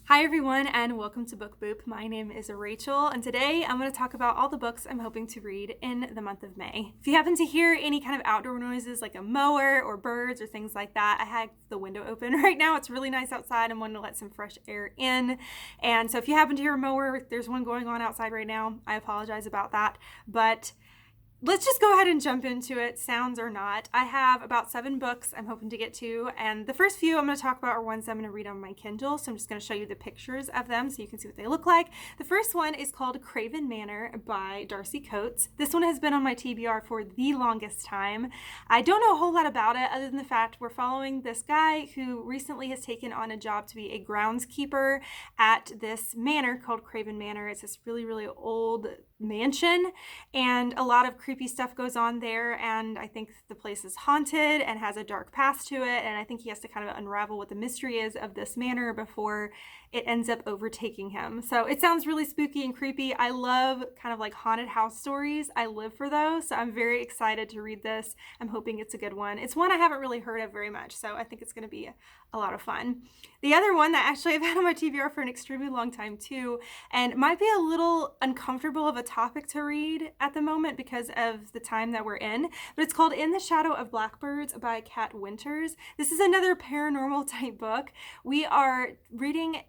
Hi everyone and welcome to Book Boop. My name is Rachel and today I'm going to talk about all the books I'm hoping to read in the month of May. If you happen to hear any kind of outdoor noises like a mower or birds or things like that, I have the window open right now. It's really nice outside. I'm wanting to let some fresh air in. And so if you happen to hear a mower, there's one going on outside right now. I apologize about that. But let's just go ahead and jump into it, sounds or not. I have about 7 books I'm hoping to get to, and the first few I'm going to talk about are ones I'm going to read on my Kindle, so I'm just going to show you the pictures of them so you can see what they look like. The first one is called Craven Manor by Darcy Coates. This one has been on my TBR for the longest time. I don't know a whole lot about it other than the fact we're following this guy who recently has taken on a job to be a groundskeeper at this manor called Craven Manor. It's this really, really old mansion, and a lot of creepy stuff goes on there, and I think the place is haunted and has a dark past to it, and I think he has to kind of unravel what the mystery is of this manor before it ends up overtaking him. So it sounds really spooky and creepy. I love kind of like haunted house stories. I live for those, so I'm very excited to read this. I'm hoping it's a good one. It's one I haven't really heard of very much, so I think it's going to be a lot of fun. The other one that actually I've had on my TBR for an extremely long time too, and might be a little uncomfortable of a topic to read at the moment because of the time that we're in, but it's called In the Shadow of Blackbirds by Kat Winters. This is another paranormal type book. We are reading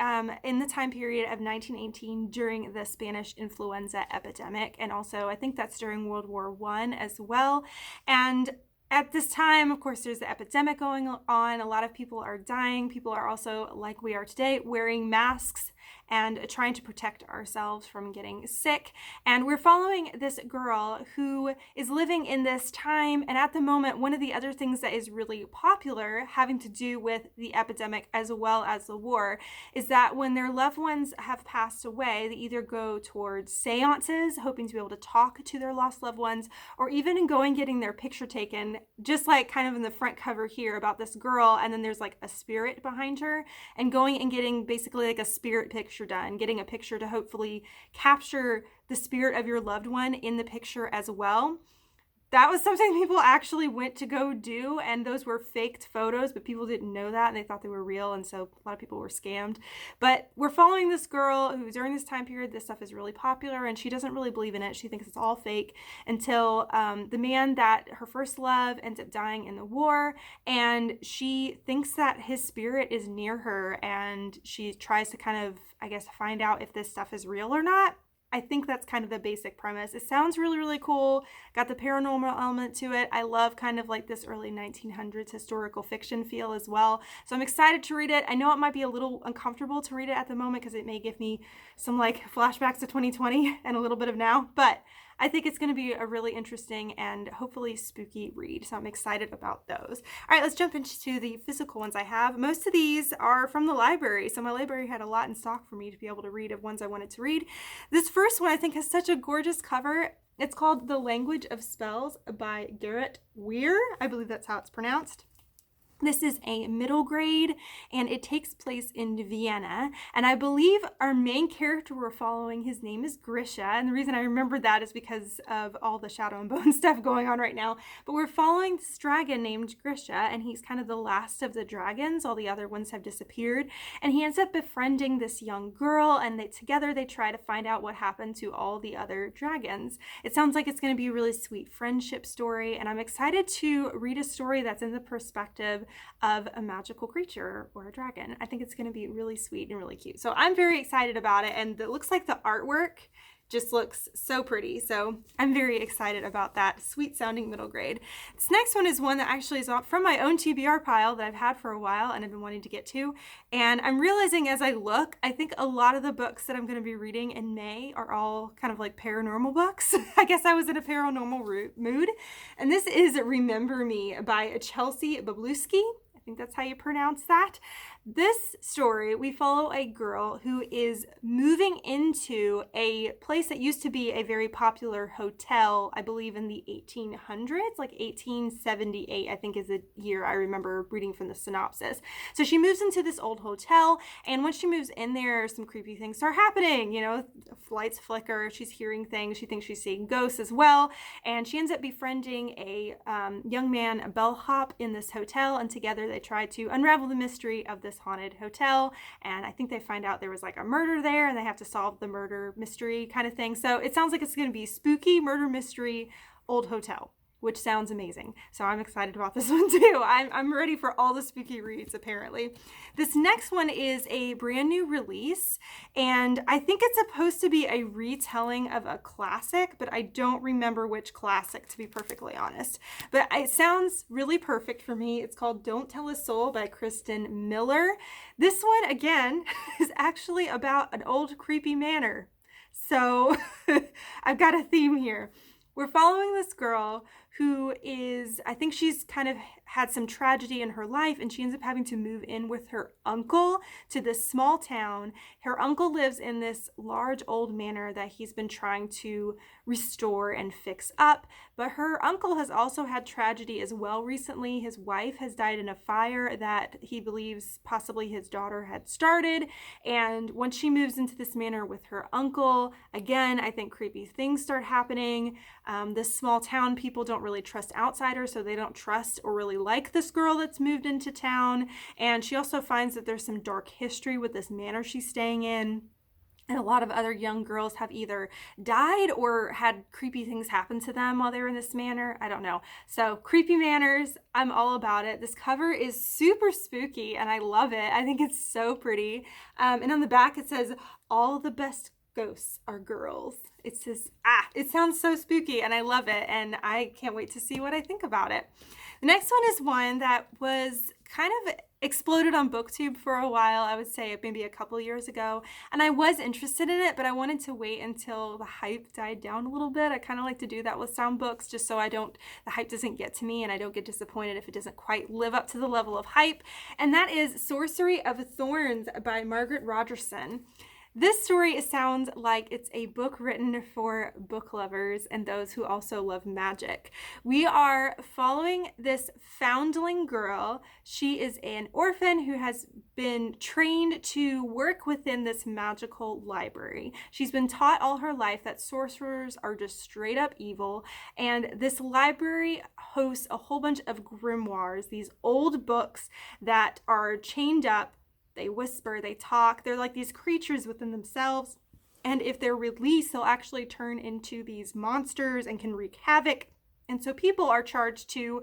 in the time period of 1918 during the Spanish influenza epidemic, and also I think that's during World War I as well. And at this time, of course, there's the epidemic going on. A lot of people are dying. People are also, like we are today, wearing masks and trying to protect ourselves from getting sick. And we're following this girl who is living in this time. And at the moment, one of the other things that is really popular having to do with the epidemic as well as the war is that when their loved ones have passed away, they either go towards seances, hoping to be able to talk to their lost loved ones, or even in going getting their picture taken, just like kind of in the front cover here about this girl. And then there's like a spirit behind her, and going and getting basically like a spirit picture done, getting a picture to hopefully capture the spirit of your loved one in the picture as well. That was something people actually went to go do, and those were faked photos, but people didn't know that and they thought they were real, and so a lot of people were scammed. But we're following this girl who during this time period, this stuff is really popular, and she doesn't really believe in it. She thinks it's all fake until the man that her first love ends up dying in the war, and she thinks that his spirit is near her, and she tries to kind of, I guess, find out if this stuff is real or not. I think that's kind of the basic premise. It sounds really, really cool. Got the paranormal element to it. I love kind of like this early 1900s historical fiction feel as well. So I'm excited to read it. I know it might be a little uncomfortable to read it at the moment because it may give me some like flashbacks to 2020 and a little bit of now, but I think it's going to be a really interesting and hopefully spooky read. So I'm excited about those. All right, let's jump into the physical ones I have. Most of these are from the library. So my library had a lot in stock for me to be able to read of ones I wanted to read. This first one I think has such a gorgeous cover. It's called The Language of Spells by Garret, Weyr. I believe that's how it's pronounced. This is a middle grade, and it takes place in Vienna. And I believe our main character we're following, his name is Grisha. And the reason I remember that is because of all the Shadow and Bone stuff going on right now. But we're following this dragon named Grisha, and he's kind of the last of the dragons. All the other ones have disappeared. And he ends up befriending this young girl, and together they try to find out what happened to all the other dragons. It sounds like it's going to be a really sweet friendship story, and I'm excited to read a story that's in the perspective of a magical creature or a dragon. I think it's going to be really sweet and really cute. So I'm very excited about it, and it looks like the artwork just looks so pretty. So I'm very excited about that sweet sounding middle grade. This next one is one that actually is from my own TBR pile that I've had for a while and I've been wanting to get to. And I'm realizing as I look, I think a lot of the books that I'm going to be reading in May are all kind of like paranormal books. I guess I was in a paranormal mood. And this is Remember Me by Chelsea Bobulski. I think that's how you pronounce that. This story, we follow a girl who is moving into a place that used to be a very popular hotel, I believe in the 1800s, like 1878, I think is the year I remember reading from the synopsis. So she moves into this old hotel, and once she moves in there, some creepy things start happening. You know, lights flicker, she's hearing things, she thinks she's seeing ghosts as well, and she ends up befriending a young man, a bellhop, in this hotel, and together they try to unravel the mystery of this this haunted hotel, and I think they find out there was like a murder there, and they have to solve the murder mystery kind of thing. So it sounds like it's going to be spooky murder mystery old hotel, which sounds amazing. So I'm excited about this one too. I'm ready for all the spooky reads, apparently. This next one is a brand new release, and I think it's supposed to be a retelling of a classic, but I don't remember which classic, to be perfectly honest. But it sounds really perfect for me. It's called Don't Tell a Soul by Kristen Miller. This one, again, is actually about an old creepy manor. So I've got a theme here. We're following this girl who is, I think she's kind of had some tragedy in her life, and she ends up having to move in with her uncle to this small town. Her uncle lives in this large old manor that he's been trying to restore and fix up, but her uncle has also had tragedy as well recently. His wife has died in a fire that he believes possibly his daughter had started, and once she moves into this manor with her uncle, again, I think creepy things start happening. This small town people don't really trust outsiders, so they don't trust or really like this girl that's moved into town. And she also finds that there's some dark history with this manor she's staying in. And a lot of other young girls have either died or had creepy things happen to them while they were in this manor. I don't know. So creepy manors, I'm all about it. This cover is super spooky and I love it. I think it's so pretty. And on the back it says, all the best ghosts are girls. It says, it sounds so spooky and I love it. And I can't wait to see what I think about it. The next one is one that was kind of exploded on BookTube for a while, I would say maybe a couple years ago, and I was interested in it, but I wanted to wait until the hype died down a little bit. I kind of like to do that with some books just so the hype doesn't get to me and I don't get disappointed if it doesn't quite live up to the level of hype, and that is Sorcery of Thorns by Margaret Rogerson. This story sounds like it's a book written for book lovers and those who also love magic. We are following this foundling girl. She is an orphan who has been trained to work within this magical library. She's been taught all her life that sorcerers are just straight up evil, and this library hosts a whole bunch of grimoires, these old books that are chained up. They whisper, they talk, they're like these creatures within themselves. And if they're released, they'll actually turn into these monsters and can wreak havoc. And so people are charged to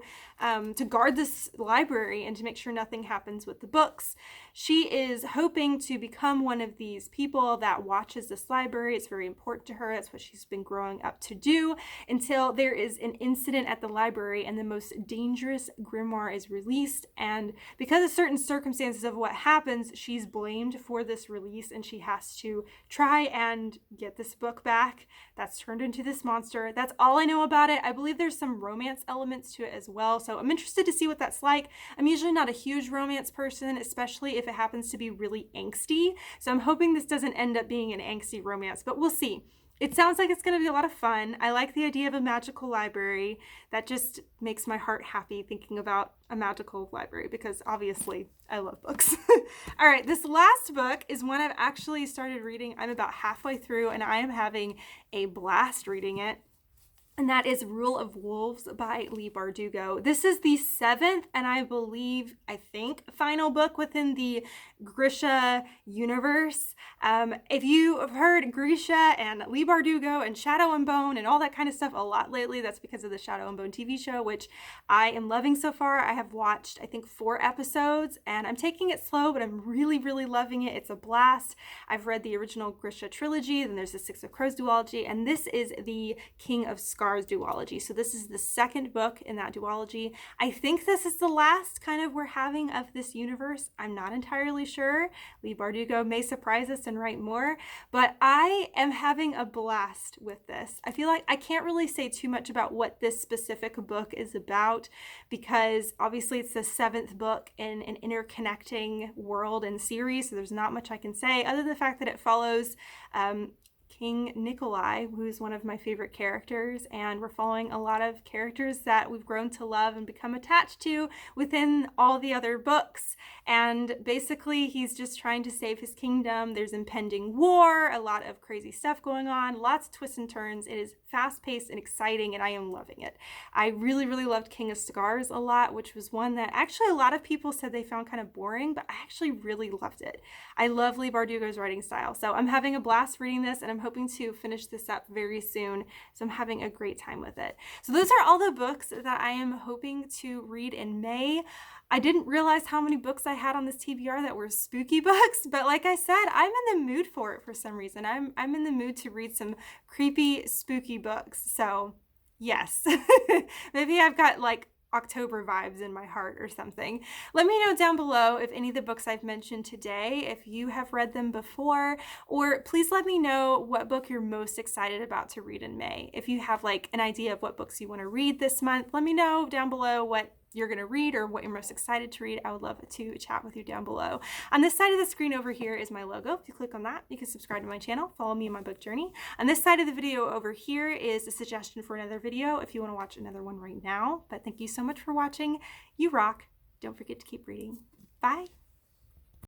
guard this library and to make sure nothing happens with the books. She is hoping to become one of these people that watches this library. It's very important to her. That's what she's been growing up to do, until there is an incident at the library and the most dangerous grimoire is released. And because of certain circumstances of what happens, she's blamed for this release, and she has to try and get this book back that's turned into this monster. That's all I know about it. I believe there's some romance elements to it as well, so I'm interested to see what that's like. I'm usually not a huge romance person, especially if it happens to be really angsty, so I'm hoping this doesn't end up being an angsty romance, but we'll see. It sounds like it's going to be a lot of fun. I like the idea of a magical library. That just makes my heart happy thinking about a magical library, because obviously I love books. All right, this last book is one I've actually started reading. I'm about halfway through and I am having a blast reading it. And that is Rule of Wolves by Leigh Bardugo. This is the 7th and I think final book within the Grisha universe. If you have heard Grisha and Leigh Bardugo and Shadow and Bone and all that kind of stuff a lot lately, that's because of the Shadow and Bone TV show, which I am loving so far. I have watched, I think, 4 episodes, and I'm taking it slow, but I'm really, really loving it. It's a blast. I've read the original Grisha trilogy, then there's the Six of Crows duology, and this is the King of Scars duology. So this is the 2nd book in that duology. I think this is the last kind of we're having of this universe. I'm not entirely sure. Leigh Bardugo may surprise us and write more, but I am having a blast with this. I feel like I can't really say too much about what this specific book is about, because obviously it's the 7th book in an interconnecting world and series, so there's not much I can say other than the fact that it follows King Nikolai, who's one of my favorite characters, and we're following a lot of characters that we've grown to love and become attached to within all the other books. And basically, he's just trying to save his kingdom. There's impending war, a lot of crazy stuff going on, lots of twists and turns. It is fast-paced and exciting, and I am loving it. I really, really loved King of Scars a lot, which was one that actually a lot of people said they found kind of boring, but I actually really loved it. I love Leigh Bardugo's writing style, so I'm having a blast reading this, and I'm hoping to finish this up very soon, so I'm having a great time with it. So those are all the books that I am hoping to read in May. I didn't realize how many books I had on this TBR that were spooky books, but like I said, I'm in the mood for it for some reason. I'm in the mood to read some creepy, spooky books, so yes. Maybe I've got like October vibes in my heart or something. Let me know down below if any of the books I've mentioned today, if you have read them before, or please let me know what book you're most excited about to read in May. If you have like an idea of what books you want to read this month, let me know down below what you're going to read or what you're most excited to read. I would love to chat with you down below. On this side of the screen over here is my logo. If you click on that, you can subscribe to my channel, follow me in my book journey. On this side of the video over here is a suggestion for another video if you want to watch another one right now. But thank you so much for watching. You rock. Don't forget to keep reading. Bye.